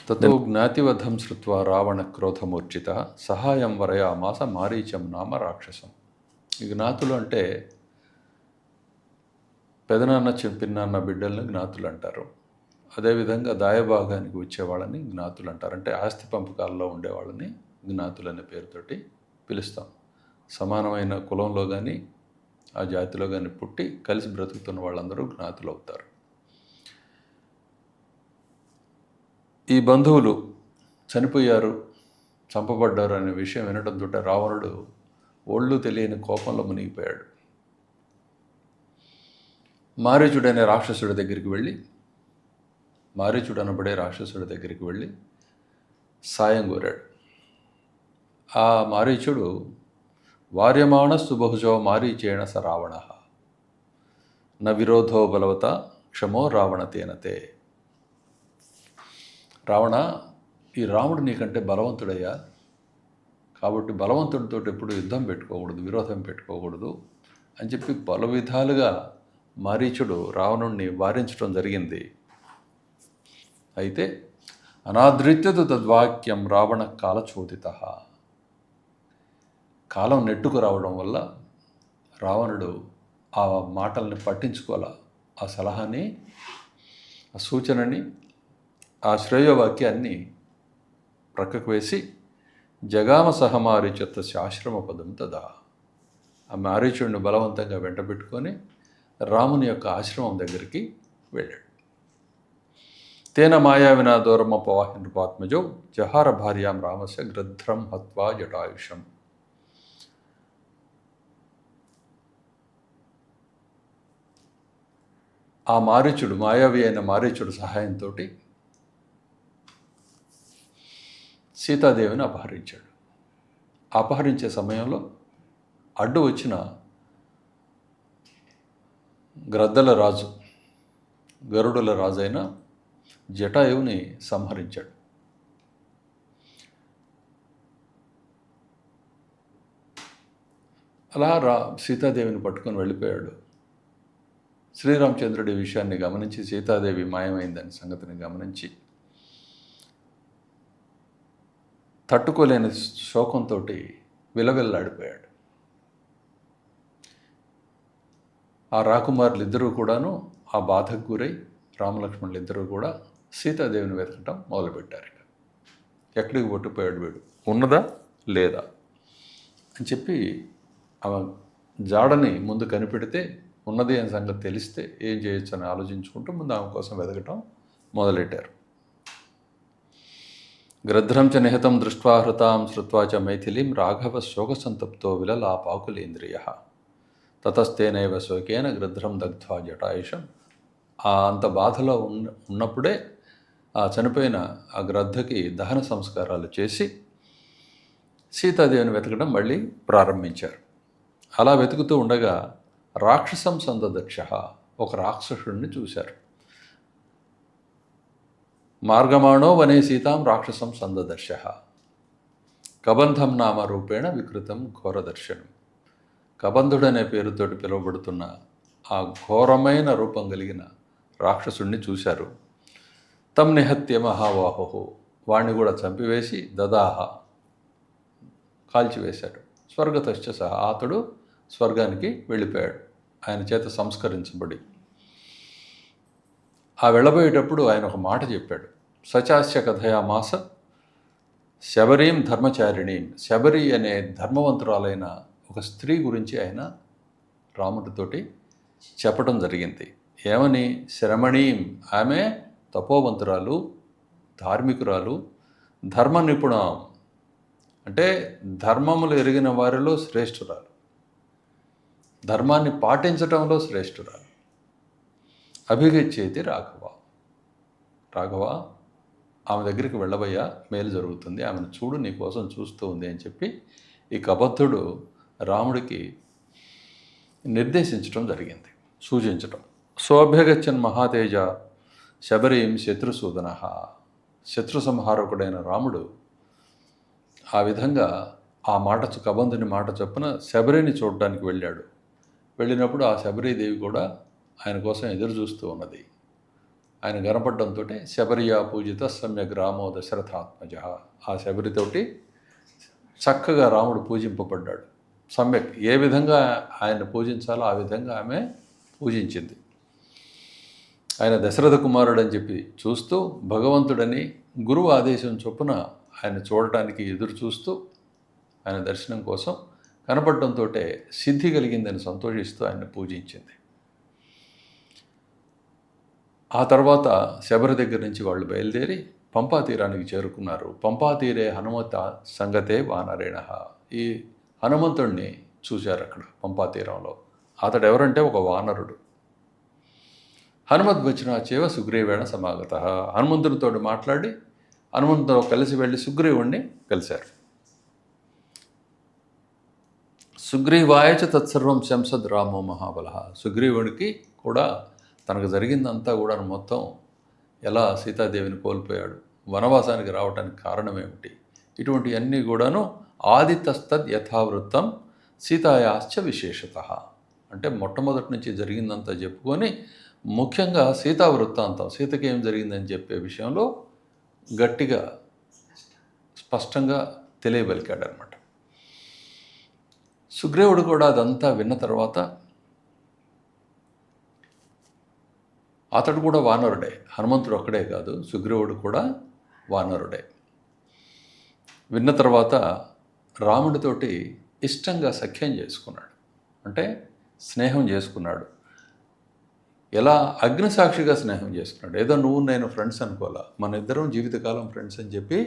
తతో జ్ఞాతివధం శ్రుత్వా రావణ క్రోధమూర్ఛిత సహాయం వరయామాస మారీచం నామ రాక్షసం. ఈ జ్ఞాతులు అంటే పెదనాన్న పిన్నాన్న బిడ్డల్ని జ్ఞాతులు అంటారు. అదేవిధంగా దాయభాగానికి వచ్చేవాళ్ళని జ్ఞాతులు అంటారు. అంటే ఆస్తి పంపకాల్లో ఉండేవాళ్ళని జ్ఞాతులు అనే పేరుతోటి పిలుస్తాం. సమానమైన కులంలో కానీ ఆ జాతిలో కానీ పుట్టి కలిసి బ్రతుకుతున్న వాళ్ళందరూ జ్ఞాతులు అవుతారు. ఈ బంధువులు చనిపోయారు, చంపబడ్డారు అనే విషయం వినడంతో రావణుడు ఒళ్ళు తెలియని కోపంలో మునిగిపోయాడు. మారీచుడు అనే రాక్షసుడి దగ్గరికి వెళ్ళి మారీచుడు అనబడే రాక్షసుడి దగ్గరికి వెళ్ళి సాయం కోరాడు. ఆ మారీచుడు వార్యమాణస్తు బహుజో మారీచేణ స రావణ న విరోధో బలవత క్షమో రావణతేనతే. రావణ, ఈ రాముడు నీకంటే బలవంతుడయ్యా, కాబట్టి బలవంతుడితో ఎప్పుడు యుద్ధం పెట్టుకోకూడదు, విరోధం పెట్టుకోకూడదు అని చెప్పి పలు విధాలుగా మారీచుడు రావణుణ్ణి వారించడం జరిగింది. అయితే అనాదృత్యతు తద్వాక్యం రావణ కాలచోదిత. కాలం నెట్టుకు రావడం వల్ల రావణుడు ఆ మాటల్ని పట్టించుకోవాల, ఆ సలహాని, ఆ సూచనని, ఆ శ్రేయోవాక్యాన్ని ప్రక్కకు వేసి జగామ సహ మారీచత్వస్య ఆశ్రమ పదం తదా. ఆ మారీచుడిని బలవంతంగా వెంటబెట్టుకొని రాముని యొక్క ఆశ్రమం దగ్గరికి వెళ్ళాడు. తేన మాయావినా దూరమపవాహి నృపాత్మజో జహార భార్యాం రామస్య గృధ్రం హత్వా జటాయుషం. ఆ మారీచుడు, మాయావి అయిన మారీచుడు సహాయంతో సీతాదేవిని అపహరించాడు. అపహరించే సమయంలో అడ్డు వచ్చిన గ్రద్దల రాజు, గరుడుల రాజు అయిన జటాయువుని సంహరించాడు. అలా సీతాదేవిని పట్టుకొని వెళ్ళిపోయాడు. శ్రీరామచంద్రుడి విషయాన్ని గమనించి, సీతాదేవి మాయమైందని సంగతిని గమనించి తట్టుకోలేని శోకంతో విలవిల్లాడిపోయాడు. ఆ రాకుమారులు ఇద్దరూ కూడాను ఆ బాధకు గురై రామలక్ష్మణులు ఇద్దరూ కూడా సీతాదేవిని వెతకటం మొదలుపెట్టారు. ఎక్కడికి పట్టుపోయాడు వీడు, ఉన్నదా లేదా అని చెప్పి ఆమె జాడని ముందు కనిపెడితే ఉన్నది అనే సంగతి తెలిస్తే ఏం చేయొచ్చు అని ఆలోచించుకుంటూ ముందు ఆమె కోసం వెతకటం మొదలెట్టారు. గ్రధ్రం చ నిహతం దృష్ట్వా హృతాం శ్రుత్వా చ మైథిలీం రాఘవ శోకసంతప్తో విలలాపాకులేంద్రియ తతస్తేనైవ శోకేన గ్రధ్రం దగ్ధ్వా జటాయుషం. అంత బాధలో ఉన్నప్పుడే ఆ చనిపోయిన ఆ గ్రద్దకి దహన సంస్కారాలు చేసి సీతాదేవిని వెతకడం మళ్ళీ ప్రారంభించారు. అలా వెతుకుతూ ఉండగా రాక్షసం సందదక్ష, ఒక రాక్షసుడిని చూశారు. మార్గమాణో వనే సీతాం రాక్షసం సందదర్శ కబంధం నామ రూపేణ వికృతం ఘోరదర్శనం. కబంధుడనే పేరుతోటి పిలువబడుతున్న ఆ ఘోరమైన రూపం కలిగిన రాక్షసుడిని చూశారు. తం నిహత్య మహావాహు, వాణ్ణి కూడా చంపివేసి దదాహ, కాల్చివేశాడు. స్వర్గతశ్చ సహా, అతడు స్వర్గానికి వెళ్ళిపోయాడు ఆయన చేత సంస్కరించబడి. ఆ వెళ్ళబోయేటప్పుడు ఆయన ఒక మాట చెప్పాడు. సచాస్య కథయామాస శబరీం ధర్మచారిణీం. శబరి అనే ధర్మవంతురాలైన ఒక స్త్రీ గురించి ఆయన రాముడితోటి చెప్పడం జరిగింది. ఏమని? శ్రమణీం, ఆమె తపోవంతురాలు, ధార్మికురాలు, ధర్మ నిపుణం, అంటే ధర్మములు ఎరిగిన వారిలో శ్రేష్ఠురాలు, ధర్మాన్ని పాటించటంలో శ్రేష్ఠురాలు. అభిగచ్చేతి రాఘవ, రాఘవ ఆమె దగ్గరికి వెళ్ళబోయా, మేలు జరుగుతుంది, ఆమెను చూడు, నీ కోసం చూస్తూ ఉంది అని చెప్పి ఈ కబద్ధుడు రాముడికి నిర్దేశించడం జరిగింది, సూచించటం. సోభ్యగచ్చన్ మహాతేజ శబరీం శత్రుసూదన. శత్రు సంహారకుడైన రాముడు ఆ విధంగా ఆ మాట, కబంధుని మాట చొప్పున శబరిని చూడడానికి వెళ్ళాడు. వెళ్ళినప్పుడు ఆ శబరీదేవి కూడా ఆయన కోసం ఎదురు చూస్తూ ఉన్నది. ఆయన కనపడడంతో శబరియా పూజిత సమ్యక్ రామో దశరథాత్మజ, ఆ శబరితోటి చక్కగా రాముడు పూజింపబడ్డాడు. సమ్యక్ ఏ విధంగా ఆయన పూజించాలో ఆ విధంగా ఆమె పూజించింది. ఆయన దశరథ కుమారుడు అని చెప్పి చూస్తూ భగవంతుడని గురువు ఆదేశం చొప్పున ఆయన చూడటానికి ఎదురు చూస్తూ ఆయన దర్శనం కోసం కనపడడంతో సిద్ధి కలిగిందని సంతోషిస్తూ ఆయన పూజించింది. ఆ తర్వాత శబరి దగ్గర నుంచి వాళ్ళు బయలుదేరి పంపా తీరానికి చేరుకున్నారు. పంపా తీరే హనుమత సంగతే వానరేణ. ఈ హనుమంతుడిని చూశారు అక్కడ పంపా తీరంలో. అతడు ఎవరంటే ఒక వానరుడు. హనుమద్వచనాచేవ సుగ్రీవేణ సమాగత. హనుమంతుడితో మాట్లాడి హనుమంతుతో కలిసి వెళ్ళి సుగ్రీవుణ్ణి కలిశారు. సుగ్రీవాయచ తత్సర్వం శంసద్ రామో మహాబల. సుగ్రీవుడికి కూడా తనకు జరిగిందంతా కూడా మొత్తం ఎలా సీతాదేవిని కోల్పోయాడు, వనవాసానికి రావడానికి కారణం ఏమిటి, ఇటువంటివన్నీ కూడాను ఆదితస్తద్ యథావృత్తం సీతాయాశ్చ విశేషత. అంటే మొట్టమొదటి నుంచి జరిగిందంతా చెప్పుకొని ముఖ్యంగా సీతా వృత్తాంతం, సీతకి ఏం జరిగిందని చెప్పే విషయంలో గట్టిగా స్పష్టంగా తెలియబలికాడనమాట. సుగ్రీవుడు కూడా అదంతా విన్న తర్వాత అతడు కూడా వానరుడే. హనుమంతుడు ఒక్కడే కాదు, సుగ్రీవుడు కూడా వానరుడే. విన్న తర్వాత రాముడితోటి ఇష్టంగా సఖ్యం చేసుకున్నాడు, అంటే స్నేహం చేసుకున్నాడు. ఎలా అగ్నిసాక్షిగా స్నేహం చేసుకున్నాడు. ఏదో నువ్వు నేను ఫ్రెండ్స్ అనుకోవాలా, మన ఇద్దరం జీవితకాలం ఫ్రెండ్స్ అని చెప్పి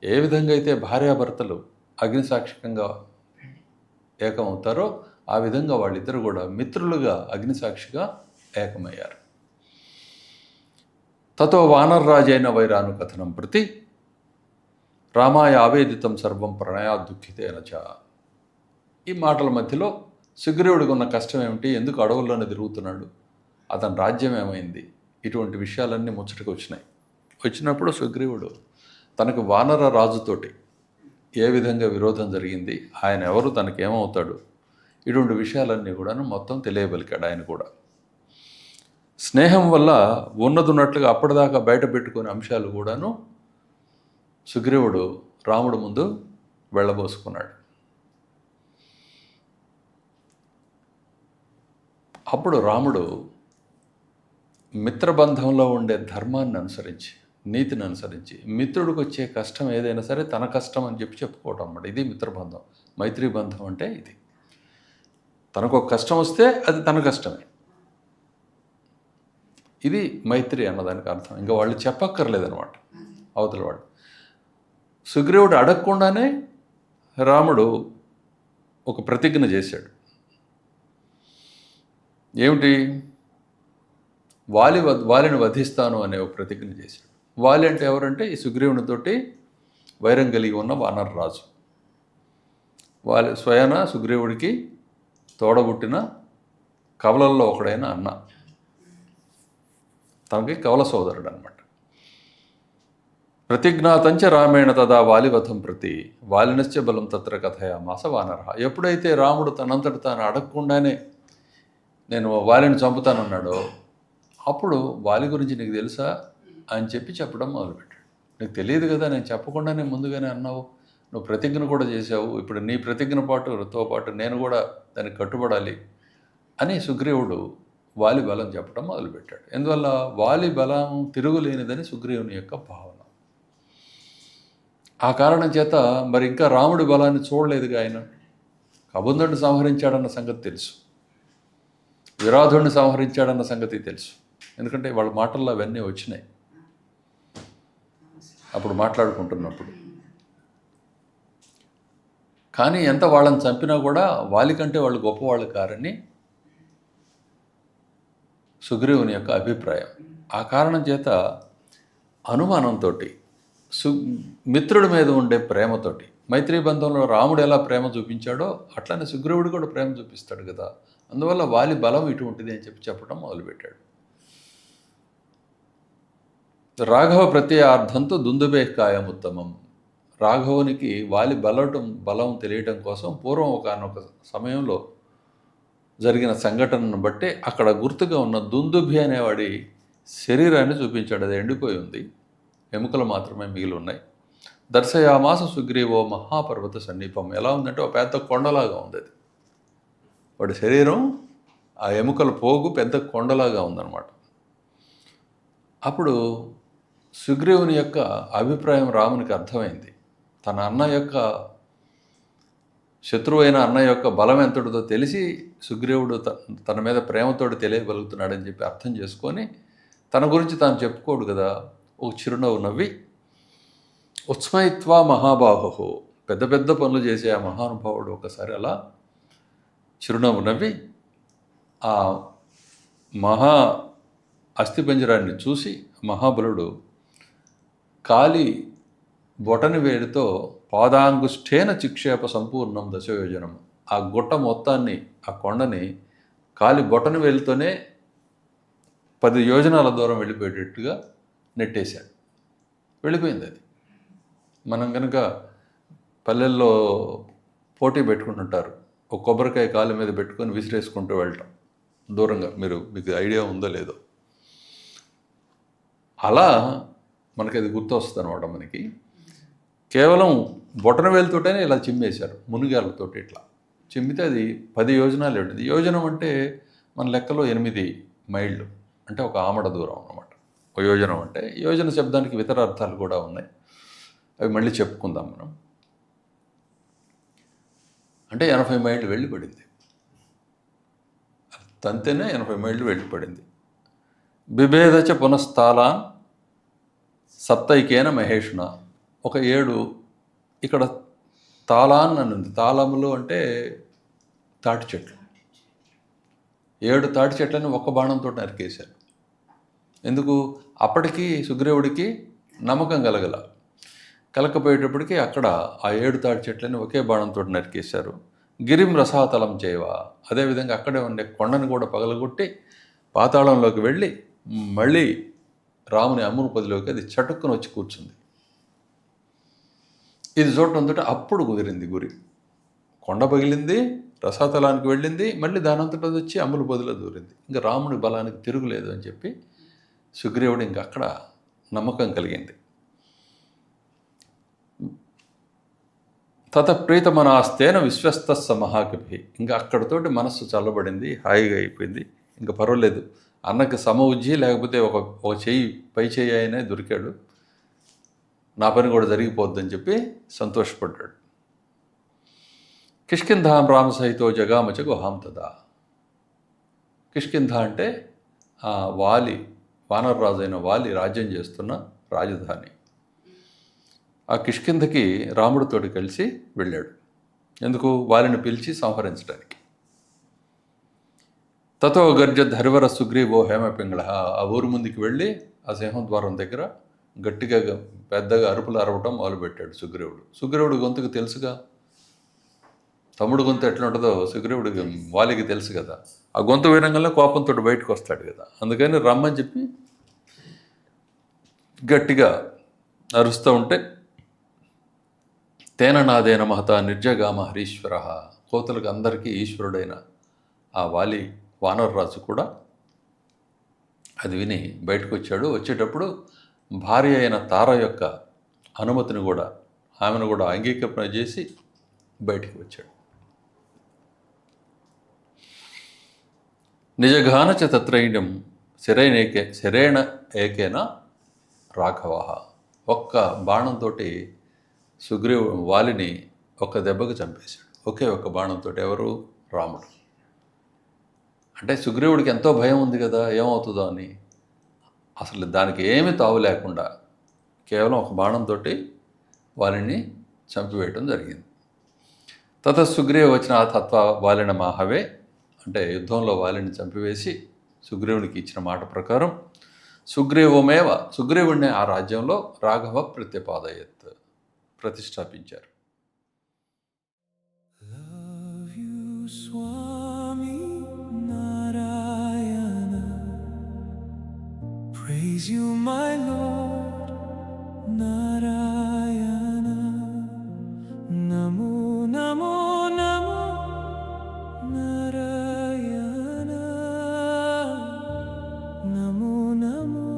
ఏ విధంగా అయితే భార్యాభర్తలు అగ్నిసాక్షికంగా ఏకమవుతారో ఆ విధంగా వాళ్ళిద్దరు కూడా మిత్రులుగా అగ్నిసాక్షిగా ఏకమయ్యారు. తతో వానర్రాజైన వైరాను కథనం ప్రతి రామాయ ఆవేదితం సర్వం ప్రణయా దుఃఖితేన చ. ఈ మాటల మధ్యలో సుగ్రీవుడికి ఉన్న కష్టం ఏమిటి, ఎందుకు అడవుల్లోనే తిరుగుతున్నాడు, అతని రాజ్యం ఏమైంది, ఇటువంటి విషయాలన్నీ ముచ్చటకు వచ్చినాయి. వచ్చినప్పుడు సుగ్రీవుడు తనకు వానర రాజుతోటి ఏ విధంగా విరోధం జరిగింది, ఆయన ఎవరు, తనకేమవుతాడు, ఇటువంటి విషయాలన్నీ కూడాను మొత్తం తెలియబలికాడు. ఆయన కూడా స్నేహం వల్ల ఉన్నదున్నట్లుగా అప్పటిదాకా బయట పెట్టుకునే అంశాలు కూడాను సుగ్రీవుడు రాముడు ముందు వెళ్ళబోసుకున్నాడు. అప్పుడు రాముడు మిత్రబంధంలో ఉండే ధర్మాన్ని అనుసరించి, నీతిని అనుసరించి, మిత్రుడికి వచ్చే కష్టం ఏదైనా సరే తన కష్టం అని చెప్పి చెప్పుకోవటం అన్నమాట. ఇది మిత్రబంధం. మైత్రీ బంధం అంటే ఇది. తనకు ఒక కష్టం వస్తే అది తన కష్టమే. ఇది మైత్రి అన్నదానికి అర్థం. ఇంకా వాళ్ళు చెప్పక్కర్లేదనమాట అవతల వాడు. సుగ్రీవుడు అడగకుండానే రాముడు ఒక ప్రతిజ్ఞ చేశాడు. ఏమిటి? వాలిని వధిస్తాను అనే ఒక ప్రతిజ్ఞ చేశాడు. వాలి అంటే ఎవరంటే ఈ సుగ్రీవునితోటి వైరం కలిగి ఉన్న వానర రాజు. వాలి స్వయాన సుగ్రీవుడికి తోడబుట్టిన కవలల్లో ఒకడైన అన్న, తనకి కవల సోదరుడు అనమాట. ప్రతిజ్ఞాతంచ రామేణ తదా వాలివధం ప్రతి వాలినశ్చ బలం తత్ర కథయా మాస వానర. ఎప్పుడైతే రాముడు తనంతటి తాను అడగకుండానే నేను వాలిని చంపుతానన్నాడో అప్పుడు వాలి గురించి నీకు తెలుసా అని చెప్పి చెప్పడం మొదలుపెట్టాడు. నీకు తెలియదు కదా, నేను చెప్పకుండానే ముందుగానే అన్నావు, నువ్వు ప్రతిజ్ఞ కూడా చేశావు, ఇప్పుడు నీ ప్రతిజ్ఞ తో పాటు నేను కూడా దానికి కట్టుబడాలి అని సుగ్రీవుడు వాలి బలం చెప్పడం మొదలుపెట్టాడు. ఎందువల్ల వాలి బలం తిరుగులేనిదని సుగ్రీవుని యొక్క భావన. ఆ కారణం చేత మరి ఇంకా రాముడి బలాన్ని చూడలేదుగా ఆయన. కబంధుడిని సంహరించాడన్న సంగతి తెలుసు, విరాధుడిని సంహరించాడన్న సంగతి తెలుసు. ఎందుకంటే వాళ్ళ మాటల్లో అవన్నీ వచ్చినాయి అప్పుడు మాట్లాడుకుంటున్నప్పుడు. కానీ ఎంత వాళ్ళని చంపినా కూడా వాలి కంటే వాళ్ళు గొప్పవాళ్ళు కారని సుగ్రీవుని యొక్క అభిప్రాయం. ఆ కారణం చేత అనుమానంతో మిత్రుడి మీద ఉండే ప్రేమతోటి, మైత్రీ బంధంలో రాముడు ఎలా ప్రేమ చూపించాడో అట్లనే సుగ్రీవుడు కూడా ప్రేమ చూపిస్తాడు కదా, అందువల్ల వాలి బలం ఇటువంటిది అని చెప్పి చెప్పడం మొదలుపెట్టాడు. రాఘవ ప్రత్యయార్థంతో దుందుబేహ్ కాయం ఉత్తమం. రాఘవునికి వాలి బలం తెలియటం కోసం పూర్వం ఒకనొక సమయంలో జరిగిన సంఘటనను బట్టి అక్కడ గుర్తుగా ఉన్న దుందుభి అనేవాడి శరీరాన్ని చూపించాడు. అది ఎండిపోయి ఉంది, ఎముకలు మాత్రమే మిగిలి ఉన్నాయి. దర్శయామాస సుగ్రీవో మహాపర్వత సన్నిపం. ఎలా ఉందంటే ఒక పెద్ద కొండలాగా ఉంది అది. వాడి శరీరం ఆ ఎముకల పోగు పెద్ద కొండలాగా ఉందన్నమాట. అప్పుడు సుగ్రీవుని యొక్క అభిప్రాయం రామునికి అర్థమైంది. తన అన్న యొక్క శత్రువైన అన్న యొక్క బలం ఎంతటిదో తెలిసి సుగ్రీవుడు తన మీద ప్రేమతోటి తెలియగలుగుతున్నాడని చెప్పి అర్థం చేసుకొని తన గురించి తాను చెప్పుకోడు కదా, ఒక చిరునవ్వు నవ్వి ఉత్స్మయిత్వా మహాబాహు, పెద్ద పెద్ద పనులు చేసే ఆ మహానుభావుడు ఒకసారి అలా చిరునవ్వు నవ్వి ఆ మహా అస్థిపంజరాన్ని చూసి మహాబలుడు కాలి బొటని వేడితో పాదాంగుష్ఠేన చిక్షేప సంపూర్ణం దశయోజనం, ఆ గుట్ట మొత్తాన్ని, ఆ కొండని కాలి బొటని వేలితోనే 10 యోజనాల దూరం వెళ్ళిపోయేటట్టుగా నెట్టేశాడు. వెళ్ళిపోయింది అది. మనం కనుక పల్లెల్లో పోటీ పెట్టుకుంటుంటారు, ఒక కొబ్బరికాయ కాలు మీద పెట్టుకొని విసిరేసుకుంటూ వెళ్ళటం దూరంగా, మీకు ఐడియా ఉందో లేదో. అలా మనకి అది గుర్తొస్తుంది అనమాట. మనకి కేవలం బొటన వేలుతోటనే ఇలా చిమ్మేశారు, మునిగాళ్ళతోటి ఇట్లా చిమ్మితే అది 10 యోజనాలు ఉంటుంది. యోజనం అంటే మన లెక్కలో 8 మైళ్ళు, అంటే ఒక ఆమడ దూరం అన్నమాట. ఒక యోజనం అంటే, యోజన శబ్దానికి ఇతర అర్థాలు కూడా ఉన్నాయి, అవి మళ్ళీ చెప్పుకుందాం మనం. అంటే 80 మైళ్ళు వెళ్ళి పడింది, తంతేనే 80 మైళ్ళు వెళ్ళి పడింది. బిభేదచ పునఃస్థాలాన్ సప్తైకేన మహేషున. ఒక 7 ఇక్కడ తాళాన్ అని ఉంది. తాళములు అంటే తాటి చెట్లు. 7 తాటి చెట్లని ఒక్క బాణంతో నరికేశారు. ఎందుకు? అప్పటికి సుగ్రీవుడికి నమ్మకం కలకపోయేటప్పటికి అక్కడ ఆ 7 తాటి చెట్లని ఒకే బాణంతో నరికేశారు. గిరిం రసాతలం చేయవ, అదేవిధంగా అక్కడే ఉండే కొండను కూడా పగలగొట్టి పాతాళంలోకి వెళ్ళి మళ్ళీ రాముని అమ్ముని పదిలోకి అది చటుక్కున వచ్చి కూర్చుంది. ఇది చూడటంతో అప్పుడు కుదిరింది గురి. కొండ పగిలింది, రసాతలానికి వెళ్ళింది, మళ్ళీ దానంతటా వచ్చి అమ్ముల పొదిలో దూరింది. ఇంకా రాముడి బలానికి తిరుగులేదు అని చెప్పి సుగ్రీవుడు ఇంకా అక్కడ నమ్మకం కలిగింది. తత ప్రీతమనాస్తేన విశ్వస్తస్స మహాకవి. ఇంకా అక్కడతోటి మనస్సు చల్లబడింది, హాయిగా అయిపోయింది. ఇంకా పర్వాలేదు, అన్నకి సమవుజ్జి, లేకపోతే ఒక చెయ్యి పై చెయ్యి అయినా దొరికాడు, నా పని కూడా జరిగిపోద్దని చెప్పి సంతోషపడ్డాడు. కిష్కింధాం రామసహితో జగామచ గుహాం తదా. కిష్కింధ అంటే వానరరాజు అయిన వాలి రాజ్యం చేస్తున్న రాజధాని. ఆ కిష్కింధకి రాముడితోటి కలిసి వెళ్ళాడు. ఎందుకు? వాలిని పిలిచి సంహరించడానికి. తతో గర్జద్ హరివర సుగ్రీవో హేమపింగళ. ఆ ఊరు ముందుకు వెళ్ళి ఆ సింహద్వారం దగ్గర గట్టిగా పెద్దగా అరుపులు అరవటం మొదలుపెట్టాడు సుగ్రీవుడు. సుగ్రీవుడు గొంతుకు తెలుసుగా, తమ్ముడు గొంతు ఎట్లా ఉంటుందో సుగ్రీవుడు వాలికి తెలుసు కదా. ఆ గొంతు వినంగానే కోపంతో బయటకు వస్తాడు కదా. అందుకని రమ్మని చెప్పి గట్టిగా అరుస్తూ ఉంటే తేన నాదేన మహత నిర్జగామ హరీశ్వర. కోతులకు అందరికీ ఈశ్వరుడైన ఆ వాలి వానరరాజు కూడా అది విని బయటకు వచ్చాడు. వచ్చేటప్పుడు భార్య అయిన తార యొక్క అనుమతిని కూడా, ఆమెను కూడా అంగీకరణ చేసి బయటికి వచ్చాడు. నిజగానచ తత్రైణ్యం శరేణ ఏకేన రాఘవ. ఒక్క బాణంతో వాలిని ఒక్క దెబ్బకు చంపేశాడు, ఒకే ఒక్క బాణంతో. ఎవరు? రాముడు. అంటే సుగ్రీవుడికి ఎంతో భయం ఉంది కదా, ఏమవుతుందో అని. అసలు దానికి ఏమీ తావు లేకుండా కేవలం ఒక బాణంతో వాలిని చంపివేయటం జరిగింది. తత సుగ్రీవ వచ్చిన ఆ తత్వ వాలిన మాహవే, అంటే యుద్ధంలో వాలిని చంపివేసి సుగ్రీవునికి ఇచ్చిన మాట ప్రకారం సుగ్రీవుడిని ఆ రాజ్యంలో Raghava ప్రతిపాదయత్, ప్రతిష్టాపించారు. Praise you, my Lord, Narayana. Namo, Namo, Namo, Narayana. Namo. Namo